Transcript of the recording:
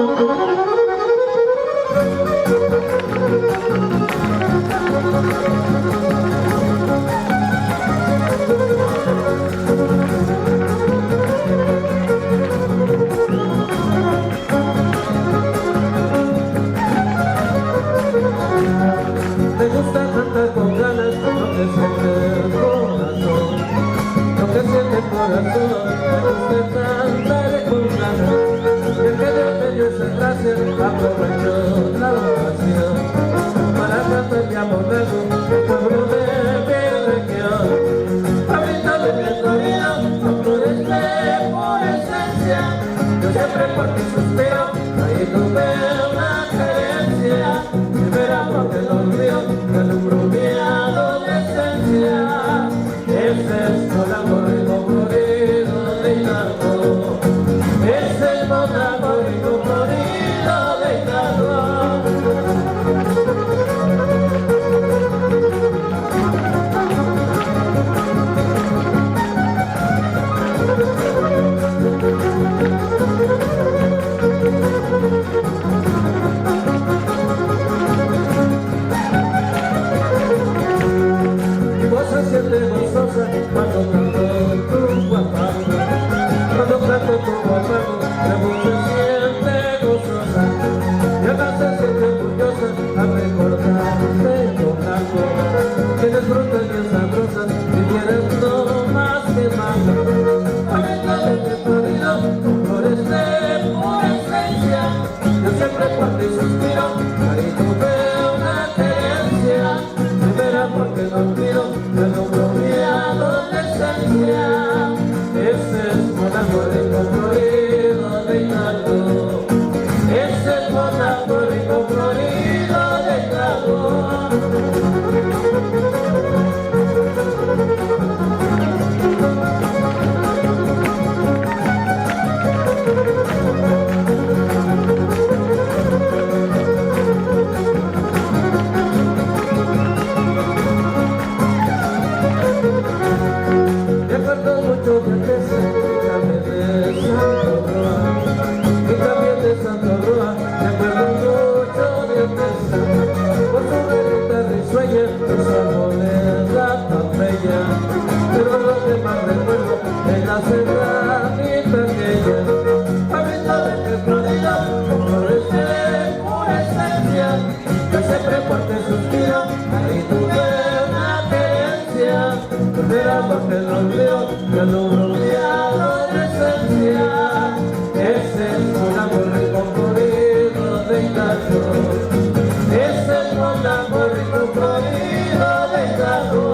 Me gusta cantar con ganas lo que siente el corazón, lo que siente el corazón. Me gusta cantar con ganas, y el que Dios me dio esa gracia, aprovecho la ocasión para cantar mi amor nuevo, el pueblo de mi región. Habitando mi oído, no floreceré por esencia, yo siempre por ti suspiro, ahí tuve una carencia. Porque los ríos que alumbro mi adolescencia, ese es el amor colorido de Hidalgo, es el amor colorido de Hidalgo. Cuando canto tu guapango, cuando canto tu guapango, la voz se siente gozosa, y acá se siente orgullosa al recordarte con algo. Tienes frutas bien sabrosas y tienes no más que mango. Conecta de mi florido, con flores de pura esencia, yo siempre cuando suspiro, ahí tuve una querencia. Primera porque no olvido, ya no ese es monarco florido de Hidalgo, ese es monarco florido de Hidalgo. Pero lo que más recuerdo es la serranita aquella, habitante florida, con flores de pura esencia. Yo siempre fuerte suspiro, ahí tuve una querencia. Primera porque no olvido, que alumbro mi adolescencia. Ese es un amor rico florido de Hidalgo, ese es un amor rico florido de Hidalgo.